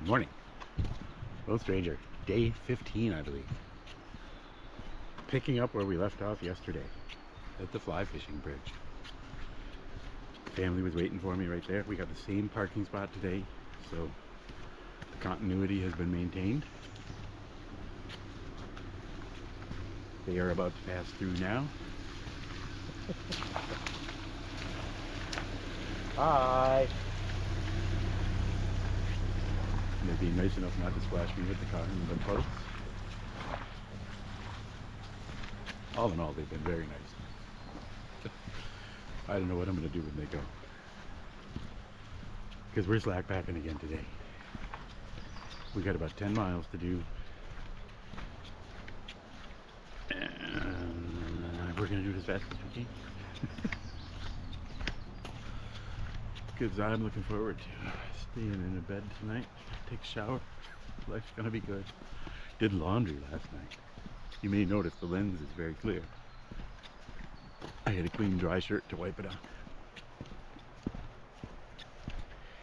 Good morning. Well, stranger, day 15, I believe. Picking up where we left off yesterday at the fly fishing bridge. Family was waiting for me right there. We got the same parking spot today, so the continuity has been maintained. They are about to pass through now. Hi! They're being nice enough not to splash me with the car in the posts. All in all, they've been very nice. I don't know what I'm going to do when they go. Because we're slack packing again today. We got about 10 miles to do. And we're going to do it as fast as we can. Because I'm looking forward to staying in a bed tonight. Take a shower. Life's going to be good. Did laundry last night. You may notice the lens is very clear. I had a clean dry shirt to wipe it on.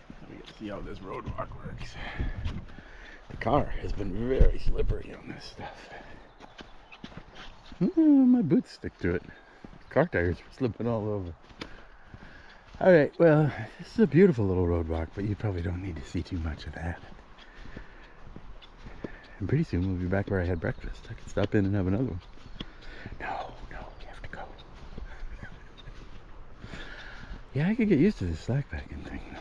Now we get to see how this road walk works. The car has been very slippery on this stuff. My boots stick to it. Car tires are slipping all over. Alright, well, this is a beautiful little road walk, but you probably don't need to see too much of that. And pretty soon we'll be back where I had breakfast. I can stop in and have another one. No, we have to go. Yeah, I could get used to this slack packing thing, though.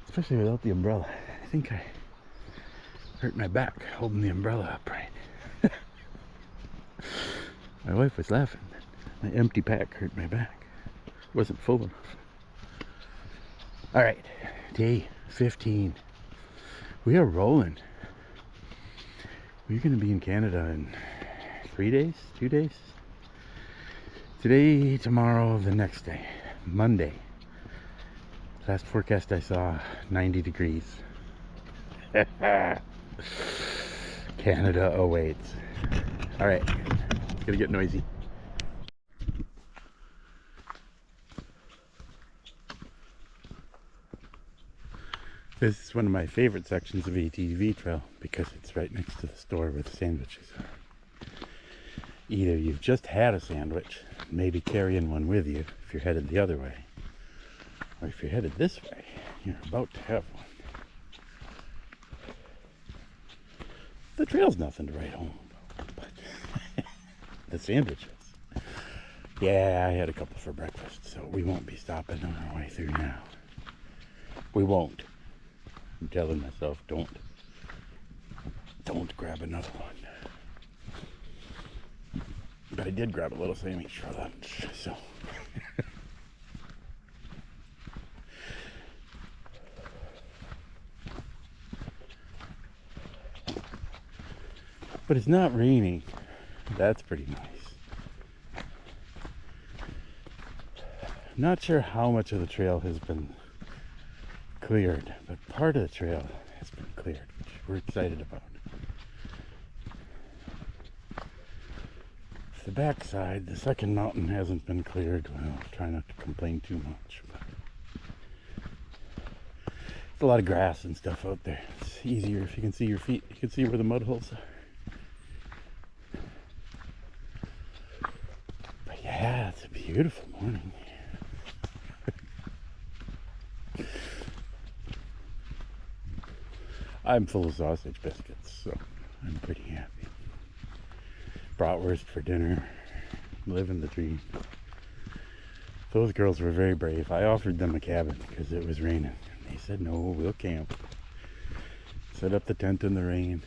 Especially without the umbrella. I think I hurt my back holding the umbrella upright. My wife was laughing. My empty pack hurt my back. It wasn't full enough. Alright, day 15. We are rolling. We're going to be in Canada in 3 days? 2 days? Today, tomorrow, the next day. Monday. Last forecast I saw, 90 degrees. Canada awaits. Alright, it's going to get noisy. This is one of my favorite sections of ATV trail because it's right next to the store where the sandwiches are. Either you've just had a sandwich, maybe carrying one with you if you're headed the other way, or if you're headed this way, you're about to have one. The trail's nothing to write home about, but the sandwiches. Yeah, I had a couple for breakfast, so we won't be stopping on our way through now. We won't. I'm telling myself, don't grab another one. But I did grab a little sandwich for lunch, so. But it's not raining. That's pretty nice. I'm not sure how much of the trail has been cleared, but part of the trail has been cleared, which we're excited about. The backside, the second mountain hasn't been cleared. Well, I'll try not to complain too much, but there's a lot of grass and stuff out there. It's easier if you can see your feet. You can see where the mud holes are. But yeah, it's a beautiful morning. I'm full of sausage biscuits, so I'm pretty happy. Bratwurst for dinner, living the dream. Those girls were very brave. I offered them a cabin because it was raining. They said, no, we'll camp. Set up the tent in the rain.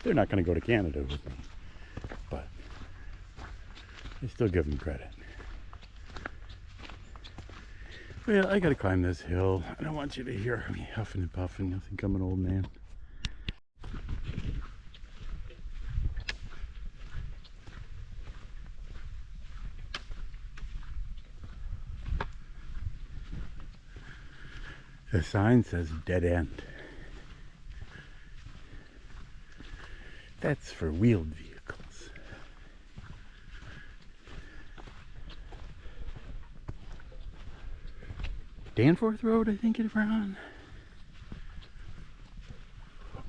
They're not going to go to Canada with me, but I still give them credit. Well, I gotta climb this hill. I don't want you to hear me huffing and puffing. You'll think I'm an old man. The sign says dead end. That's for wheeled vehicles. Danforth Road, I think we're on.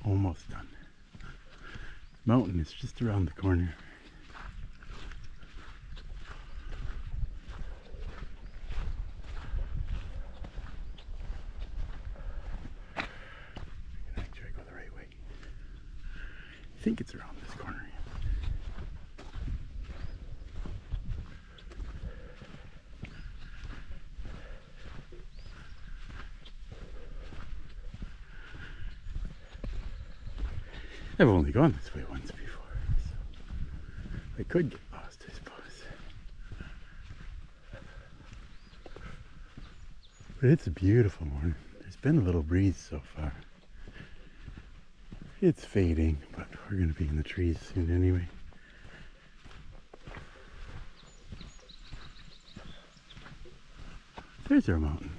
Almost done. Mountain is just around the corner. Make sure I go the right way. I think it's around this corner. I've only gone this way once before, so I could get lost, I suppose. But it's a beautiful morning. There's been a little breeze so far. It's fading, but we're going to be in the trees soon anyway. There's our mountain.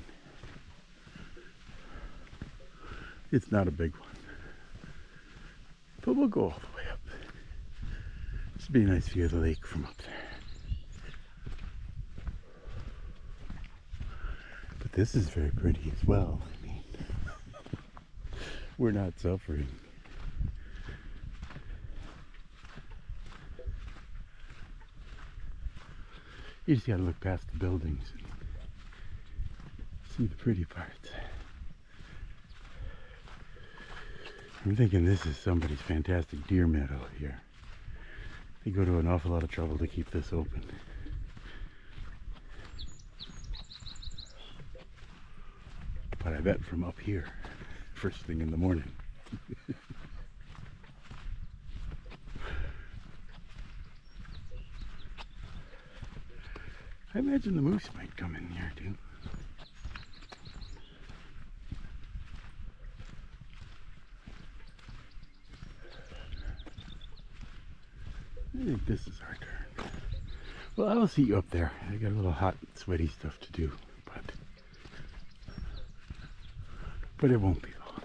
It's not a big one, but we'll go all the way up. This would be a nice view of the lake from up there. But this is very pretty as well. I mean, we're not suffering. You just gotta look past the buildings and see the pretty parts. I'm thinking this is somebody's fantastic deer meadow here. They go to an awful lot of trouble to keep this open. But I bet from up here, first thing in the morning. I imagine the moose might come in here too. I think this is our turn. Well, I will see you up there. I got a little hot, sweaty stuff to do, but it won't be long.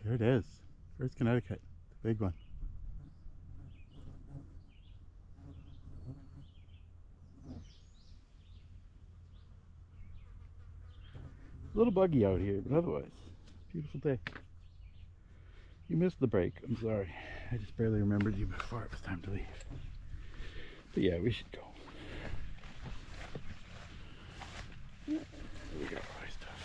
There it is. First Connecticut, the big one. A little buggy out here, but otherwise, beautiful day. You missed the break. I'm sorry. I just barely remembered you before it was time to leave. But yeah, we should go. Yeah, we got all my stuff.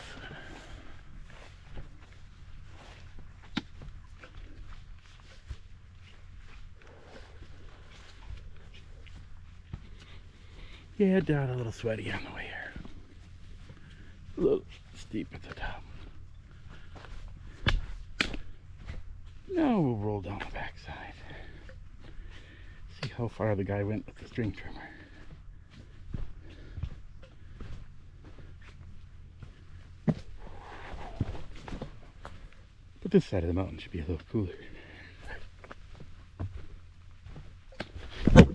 Yeah, down a little sweaty on the way here. A little steep at the top. Now we'll roll down the backside. See how far the guy went with the string trimmer. But this side of the mountain should be a little cooler.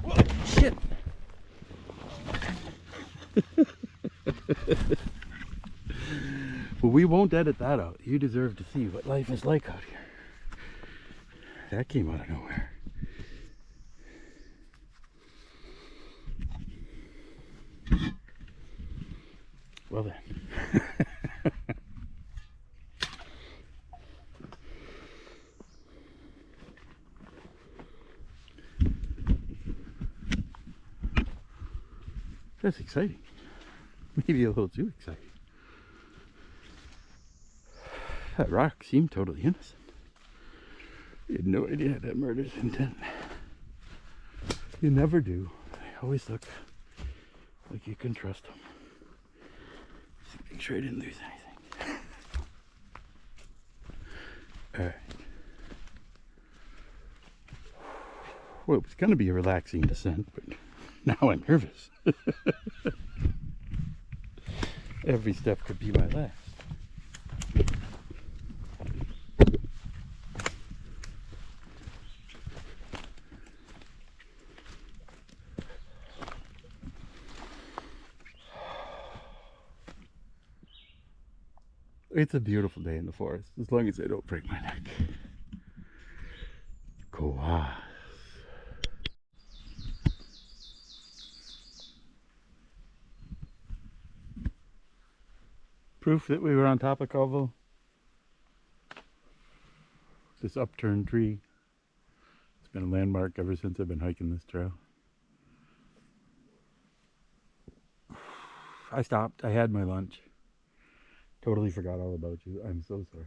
Whoa, shit! Well, we won't edit that out. You deserve to see what life is like out here. That came out of nowhere. Well then. That's exciting. Maybe a little too exciting. That rock seemed totally innocent. You had no idea that murder's intent. You never do. They always look like you can trust them. Just make sure I didn't lose anything. Alright. Well, it was going to be a relaxing descent, but now I'm nervous. Every step could be my last. It's a beautiful day in the forest, as long as I don't break my neck. Cohos. Proof that we were on top of Cohos. This upturned tree. It's been a landmark ever since I've been hiking this trail. I stopped. I had my lunch. Totally forgot all about you. I'm so sorry.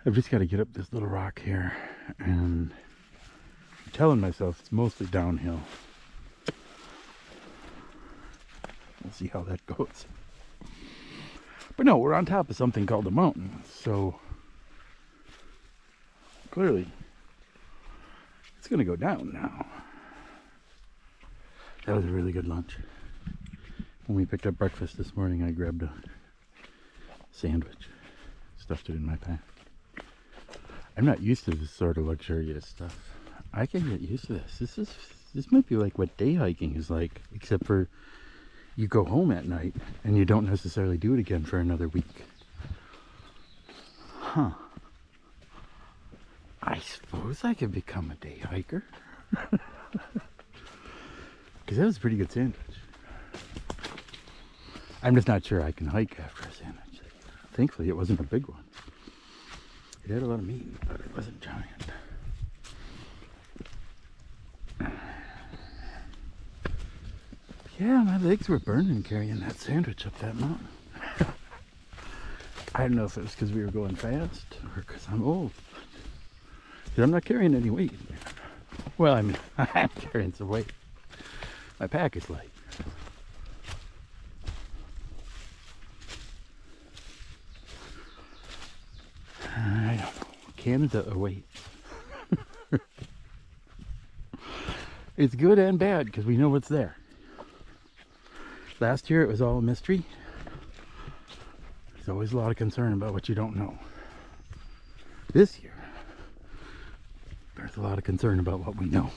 I've just got to get up this little rock here, and I'm telling myself it's mostly downhill. We'll see how that goes. But no, we're on top of something called a mountain, so clearly it's going to go down now. That was a really good lunch. When we picked up breakfast this morning, I grabbed a sandwich, stuffed it in my pack. I'm not used to this sort of luxurious stuff. I can get used to this. This might be like what day hiking is like, except for you go home at night and you don't necessarily do it again for another week. Huh. I suppose I could become a day hiker. Because that was a pretty good sandwich. I'm just not sure I can hike after a sandwich. Thankfully, it wasn't a big one. It had a lot of meat, but it wasn't giant. Yeah, my legs were burning carrying that sandwich up that mountain. I don't know if it was because we were going fast or because I'm old. I'm not carrying any weight. Well, I mean, I'm carrying some weight. My pack is light. I don't know. Canada awaits. It's good and bad because we know what's there. Last year it was all a mystery. There's always a lot of concern about what you don't know. This year, there's a lot of concern about what we know.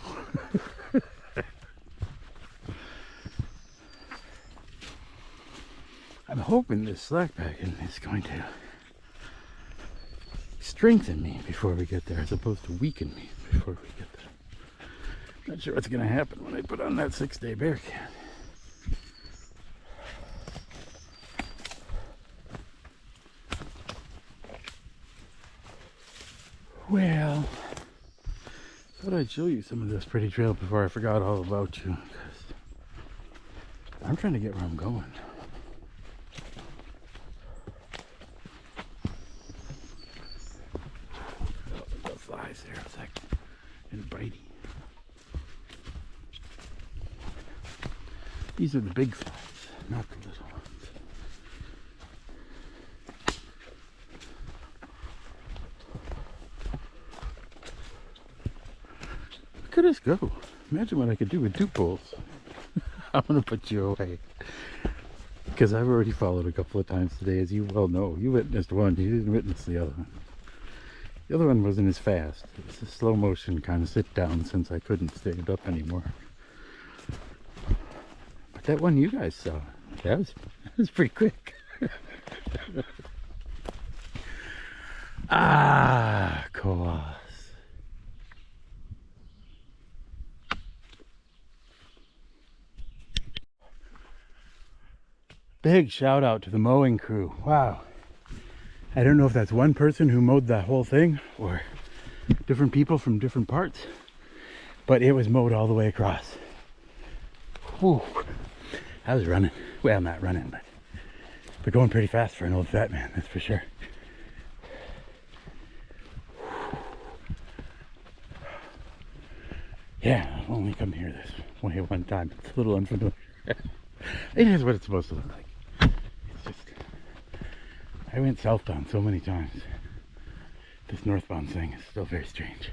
I'm hoping this slack packing is going to strengthen me before we get there, as opposed to weaken me before we get there. Not sure what's going to happen when I put on that 6-day bear can. Well, I thought I'd show you some of this pretty trail before I forgot all about you, because I'm trying to get where I'm going. Oh, the flies there, it's like and bitey. These are the big flies, not the little ones. Look at us go. Imagine what I could do with 2 poles. I'm going to put you away. Because I've already followed a couple of times today, as you well know. You witnessed one, you didn't witness the other one. The other one wasn't as fast. It was a slow motion kind of sit down since I couldn't stand up anymore. But that one you guys saw, that was pretty quick. Ah, Cohos. Big shout out to the mowing crew. Wow. I don't know if that's one person who mowed that whole thing or different people from different parts, but it was mowed all the way across. Whew. I was running. Well, not running, but going pretty fast for an old fat man, that's for sure. Yeah, I've only come here this way one time. It's a little unfamiliar. It is what it's supposed to look like. It's just, I went southbound so many times. This northbound thing is still very strange.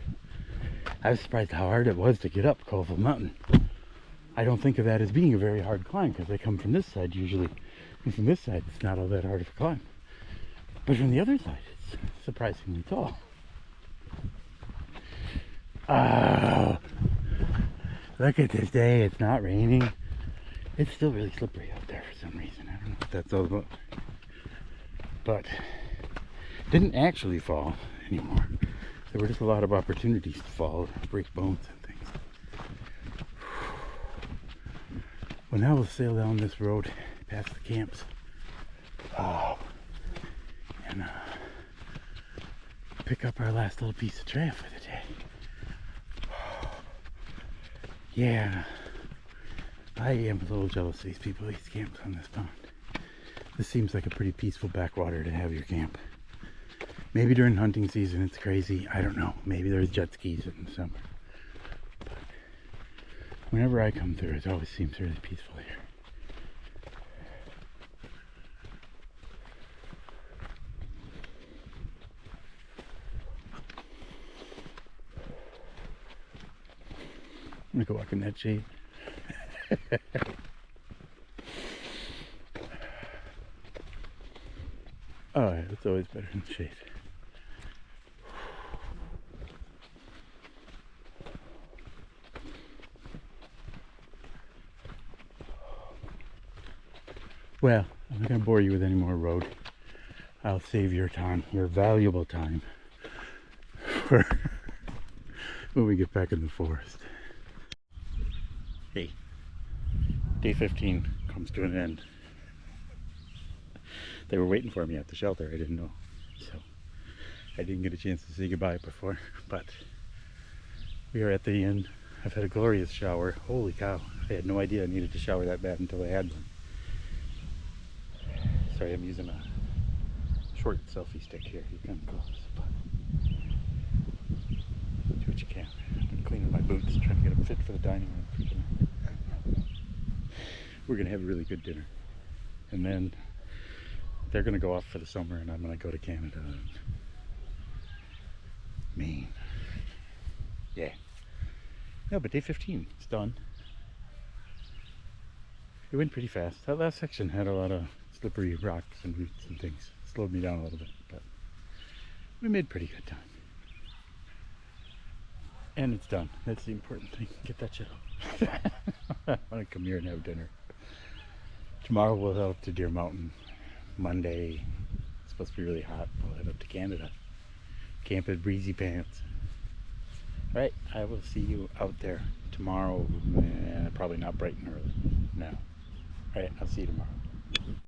I was surprised how hard it was to get up Colville Mountain. I don't think of that as being a very hard climb because I come from this side usually. And from this side, it's not all that hard of a climb. But from the other side, it's surprisingly tall. Oh, look at this day. It's not raining. It's still really slippery out there for some reason. I don't know what that's all about. but didn't actually fall anymore. There were just a lot of opportunities to fall, break bones and things. Well, now we'll sail down this road past the camps. And pick up our last little piece of trail for the day. Yeah, I am a little jealous of these people who camp on this pond. This seems like a pretty peaceful backwater to have your camp. Maybe during hunting season it's crazy, I don't know. Maybe there's jet skis in the summer. But whenever I come through, it always seems really peaceful here. I'm gonna go walk in that shade. Oh yeah, it's always better in the shade. Well, I'm not gonna bore you with any more road. I'll save your time, your valuable time, for when we get back in the forest. Hey, day 15 comes to an end. They were waiting for me at the shelter, I didn't know. So I didn't get a chance to say goodbye before, but we are at the inn. I've had a glorious shower. Holy cow, I had no idea I needed to shower that bad until I had one. Sorry, I'm using a short selfie stick here. You come close, but do what you can. I've been cleaning my boots, trying to get them fit for the dining room for dinner. We're gonna have a really good dinner, and then they're gonna go off for the summer, and I'm gonna go to Canada and Maine. Yeah. No, but day 15, it's done. It went pretty fast. That last section had a lot of slippery rocks and roots and things. Slowed me down a little bit, but we made pretty good time. And it's done. That's the important thing. Get that shit off. I want to come here and have dinner. Tomorrow we'll head up to Deer Mountain. Monday, it's supposed to be really hot. We'll head up to Canada. Camp at Breezy Pants. Alright, I will see you out there tomorrow. Probably not bright and early. No. Alright, I'll see you tomorrow.